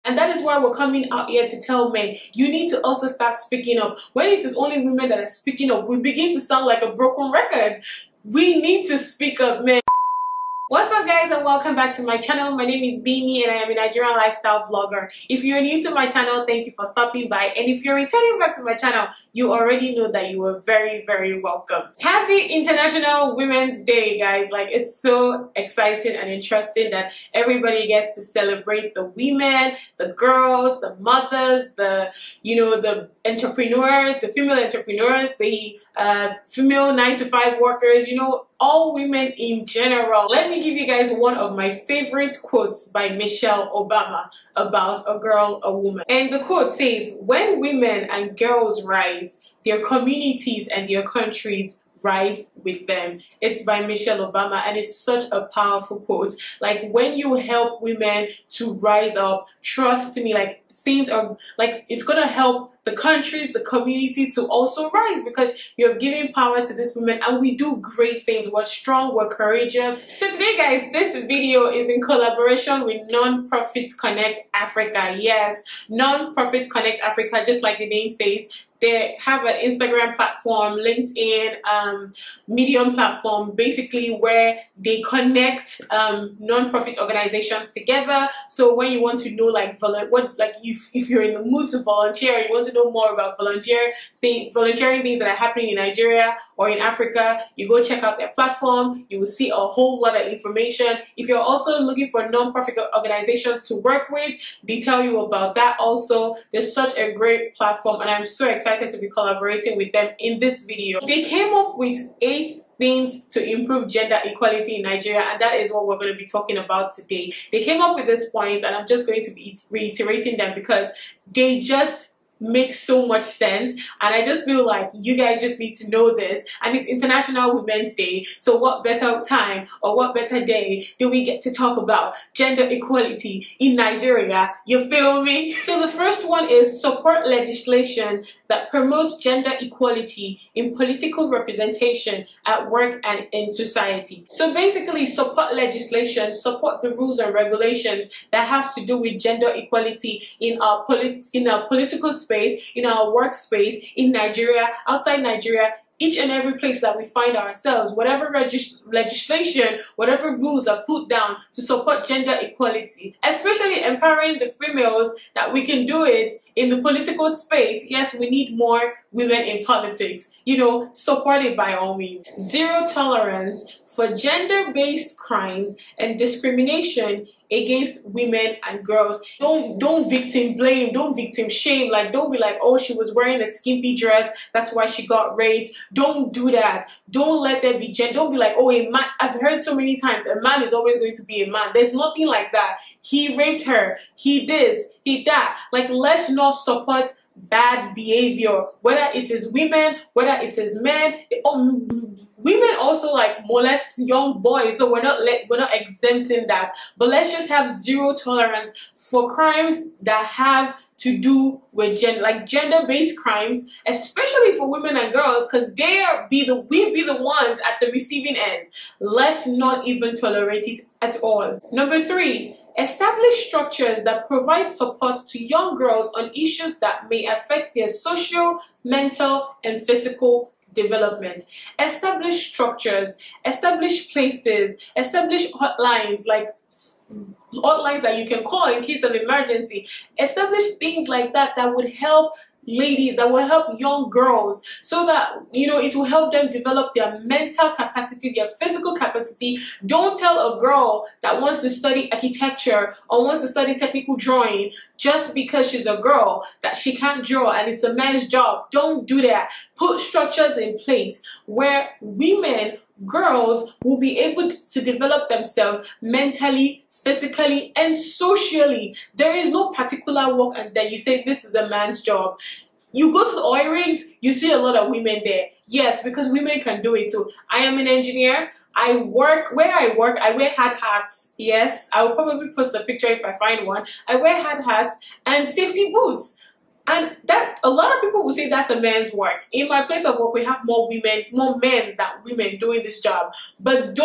And that is why we're coming out here to tell men, you need to also start speaking up. When it is only women that are speaking up, we begin to sound like a broken record. We need to speak up, men. What's up, guys, and welcome back to my channel. My name is Bemi and I am a Nigerian lifestyle vlogger. If you're new to my channel, thank you for stopping by, and if you're returning back to my channel, you already know that you are very, very welcome. Happy International Women's Day, guys. Like, it's so exciting and interesting that everybody gets to celebrate the women, the girls, the mothers, the entrepreneurs, the female entrepreneurs, the female 9-to-5 workers, all women in general. Let me give you guys one of my favorite quotes by Michelle Obama about a girl, a woman. And the quote says, "When women and girls rise, their communities and their countries rise with them." It's by Michelle Obama, and it's such a powerful quote. Like, when you help women to rise up, trust me, like, things are like, it's gonna help the countries, the community to also rise, because you're giving power to these women, and we do great things. We're strong, we're courageous. So today, guys, this video is in collaboration with Non-Profit Connect Africa. Yes, Non-Profit Connect Africa, just like the name says. They have an Instagram platform, LinkedIn, Medium platform, basically where they connect non-profit organizations together. So when you want to know, like, if you're in the mood to volunteer, you want to know more about volunteering things that are happening in Nigeria or in Africa, you go check out their platform. You will see a whole lot of information. If you're also looking for non-profit organizations to work with, they tell you about that also. There's such a great platform, and I'm so excited to be collaborating with them in this video. They came up with 8 things to improve gender equality in Nigeria, and that is what we're going to be talking about today. They came up with these points, and I'm just going to be reiterating them because they just make so much sense, and I just feel like you guys just need to know this. And it's International Women's Day, so what better time or what better day do we get to talk about gender equality in Nigeria? You feel me? So the first one is support legislation that promotes gender equality in political representation at work and in society. So basically, support legislation, support the rules and regulations that have to do with gender equality in our political space, in our workspace, in Nigeria, outside Nigeria, each and every place that we find ourselves. Whatever legislation, whatever rules are put down to support gender equality, especially empowering the females, that we can do it in the political space. Yes, we need more women in politics, support it by all means. Zero tolerance for gender-based crimes and discrimination against women and girls. Don't victim blame, don't victim shame. Like, don't be like, oh, she was wearing a skimpy dress, that's why she got raped. Don't do that. Don't let there be gender. Don't be like, oh, a man. I've heard so many times, a man is always going to be a man. There's nothing like that. He raped her, he this, he that. Like, let's not support bad behavior, whether it is women, whether it is men. Women also, like, molest young boys, so we're not exempting that. But let's just have zero tolerance for crimes that have to do with gender-based crimes, especially for women and girls, because we be the ones at the receiving end. Let's not even tolerate it at all. Number 3. Establish structures that provide support to young girls on issues that may affect their social, mental, and physical development. Establish structures, establish places, establish hotlines, like hotlines that you can call in case of emergency. Establish things like that would help ladies, that will help young girls, so that it will help them develop their mental capacity, their physical capacity. Don't tell a girl that wants to study architecture or wants to study technical drawing just because she's a girl that she can't draw and it's a man's job. Don't do that. Put structures in place where women, girls will be able to develop themselves mentally, physically, and socially. There is no particular work and that you say this is a man's job. You go to the oil rigs, you see a lot of women there. Yes, because women can do it too. I am an engineer. I work, I wear hard hats. Yes, I will probably post a picture if I find one. I wear hard hats and safety boots. And that a lot of people will say that's a man's work. In my place of work, we have more men than women doing this job. But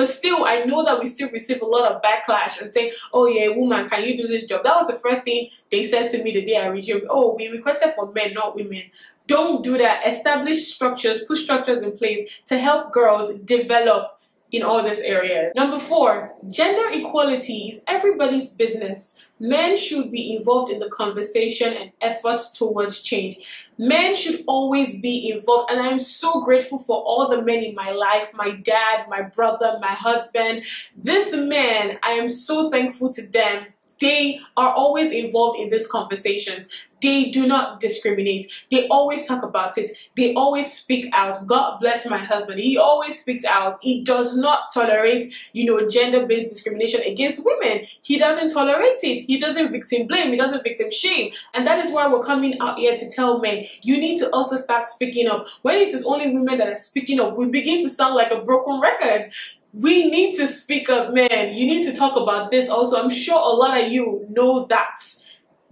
still, I know that we still receive a lot of backlash and say, oh yeah, woman, can you do this job? That was the first thing they said to me the day I resumed. Oh, we requested for men, not women. Don't do that. Establish structures, put structures in place to help girls develop in all these areas. Number 4, gender equality is everybody's business. Men should be involved in the conversation and efforts towards change. Men should always be involved, and I'm so grateful for all the men in my life, my dad, my brother, my husband. These men, I am so thankful to them. They are always involved in these conversations. They do not discriminate. They always talk about it. They always speak out. God bless my husband. He always speaks out. He does not tolerate, gender-based discrimination against women. He doesn't tolerate it. He doesn't victim blame. He doesn't victim shame. And that is why we're coming out here to tell men, you need to also start speaking up. When it is only women that are speaking up, we begin to sound like a broken record. We need to speak up, man. You need to talk about this also. I'm sure a lot of you know that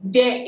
there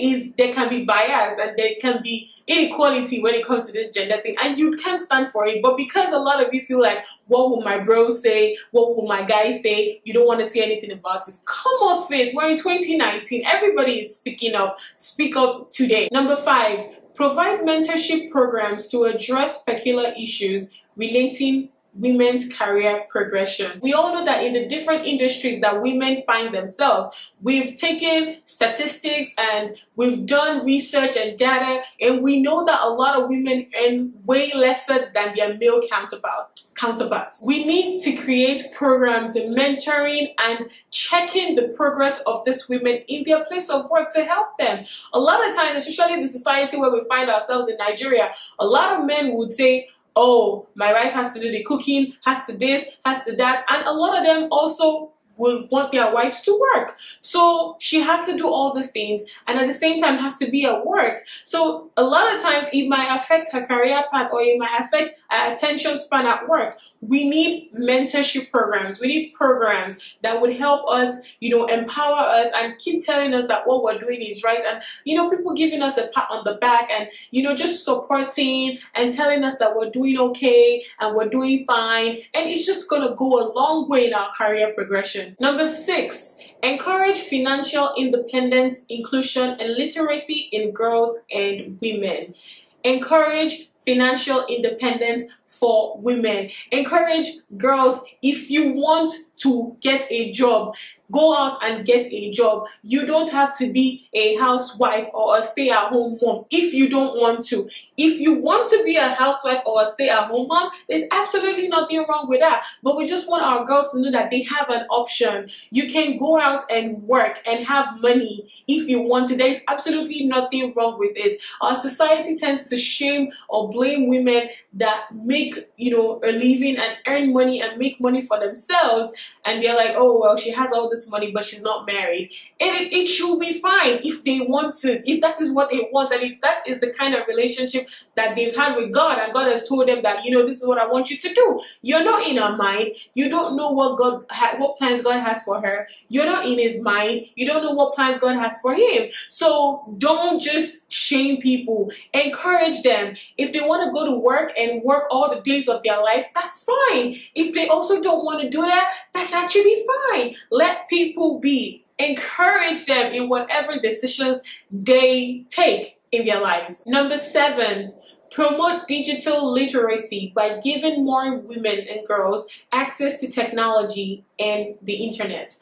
can be bias and there can be inequality when it comes to this gender thing, and you can't stand for it. But because a lot of you feel like, what will my bro say? What will my guy say? You don't want to say anything about it. Come off it. We're in 2019. Everybody is speaking up. Speak up today. Number 5, provide mentorship programs to address peculiar issues relating women's career progression. We all know that in the different industries that women find themselves, we've taken statistics and we've done research and data, and we know that a lot of women earn way lesser than their male counterparts. We need to create programs and mentoring and checking the progress of these women in their place of work to help them. A lot of times, especially in the society where we find ourselves in Nigeria, a lot of men would say, oh, my wife has to do the cooking, has to this, has to that. And a lot of them also will want their wives to work. So she has to do all these things and at the same time has to be at work. So a lot of times it might affect her career path or it might affect her attention span at work. We need mentorship programs. We need programs that would help us, empower us and keep telling us that what we're doing is right. And, people giving us a pat on the back and, just supporting and telling us that we're doing okay and we're doing fine. And it's just going to go a long way in our career progression. Number 6, encourage financial independence, inclusion, and literacy in girls and women. Encourage financial independence for women. Encourage girls, if you want to get a job, go out and get a job. You don't have to be a housewife or a stay-at-home mom if you don't want to. If you want to be a housewife or a stay-at-home mom, there's absolutely nothing wrong with that. But we just want our girls to know that they have an option. You can go out and work and have money if you want to. There's absolutely nothing wrong with it. Our society tends to shame or blame women that make, a living and earn money and make money for themselves. And they're like, oh, well, she has all this money, but she's not married. And it should be fine if they want to, if that is what they want, and if that is the kind of relationship that they've had with God, and God has told them that, this is what I want you to do. You're not in her mind. You don't know what plans God has for her. You're not in his mind. You don't know what plans God has for him. So don't just shame people. Encourage them. If they want to go to work and work all the days of their life, that's fine. If they also don't want to do that, that's actually fine. Let people be. Encourage them in whatever decisions they take in their lives. Number 7, promote digital literacy by giving more women and girls access to technology and the internet.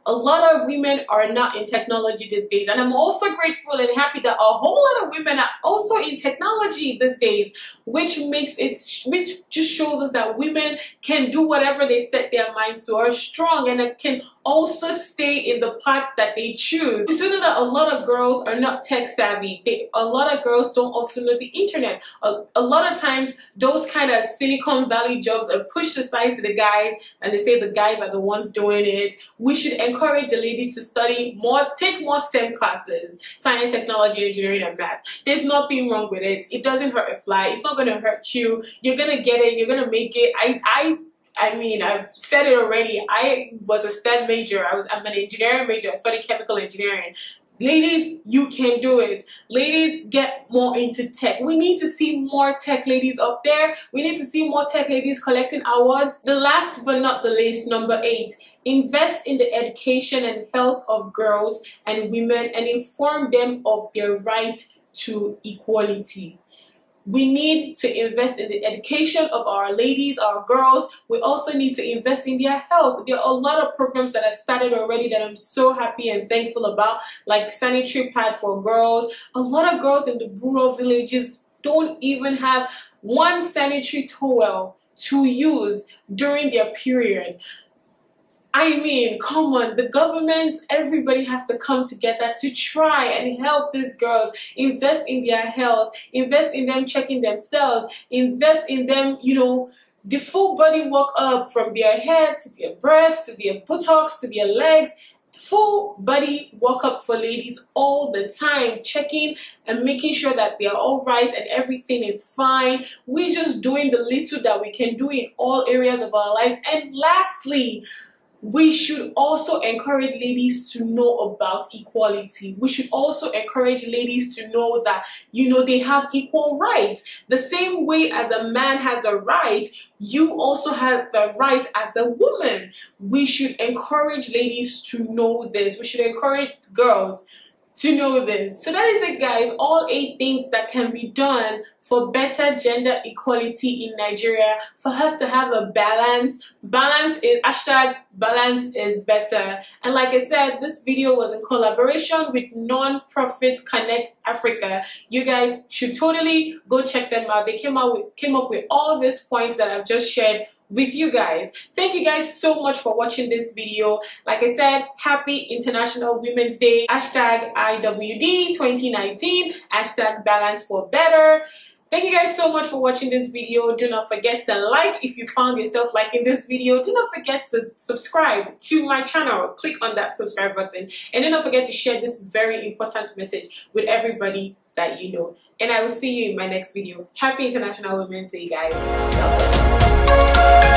A lot of women are not in technology these days, and I'm also grateful and happy that a whole lot of women are also in technology these days, which just shows us that women can do whatever they set their minds to, are strong, and can also stay in the path that they choose. You see that a lot of girls are not tech savvy. A lot of girls don't also know the internet. A lot of times those kind of Silicon Valley jobs are pushed aside to the guys, and they say the guys are the ones doing it. We should encourage the ladies to study more, take more STEM classes, science, technology, engineering, and math. There's nothing wrong with it. It doesn't hurt a fly. It's not going to hurt you. You're going to get it. You're going to make it. I mean, I've said it already. I was a STEM major. I'm an engineering major. I studied chemical engineering. Ladies, you can do it. Ladies, get more into tech. We need to see more tech ladies up there. We need to see more tech ladies collecting awards. The last but not the least, number 8, invest in the education and health of girls and women and inform them of their right to equality. We need to invest in the education of our ladies, our girls. We also need to invest in their health. There are a lot of programs that have started already that I'm so happy and thankful about, like sanitary pad for girls. A lot of girls in the rural villages don't even have one sanitary towel to use during their period. I mean, come on, the government, everybody has to come together to try and help these girls, invest in their health, invest in them checking themselves, invest in them, you know, the full body work up from their head to their breasts, to their buttocks, to their legs, full body work up for ladies all the time, checking and making sure that they're all right and everything is fine. We're just doing the little that we can do in all areas of our lives. And lastly, we should also encourage ladies to know about equality. We should also encourage ladies to know that, you know, they have equal rights. The same way as a man has a right, you also have the right as a woman. We should encourage ladies to know this. We should encourage girls to know this. So that is it, guys. All 8 things that can be done for better gender equality in Nigeria, for us to have a balance. Balance is #balance is better. And like I said, this video was in collaboration with non-profit Connect Africa. You guys should totally go check them out. They came up with all of these points that I've just shared with you guys. Thank you guys so much for watching this video. Like I said, happy International Women's Day. #IWD 2019. #balance for better. Thank you guys so much for watching this video. Do not forget to like if you found yourself liking this video. Do not forget to subscribe to my channel. Click on that subscribe button. And do not forget to share this very important message with everybody that you know. And I will see you in my next video. Happy International Women's Day, guys. God bless you.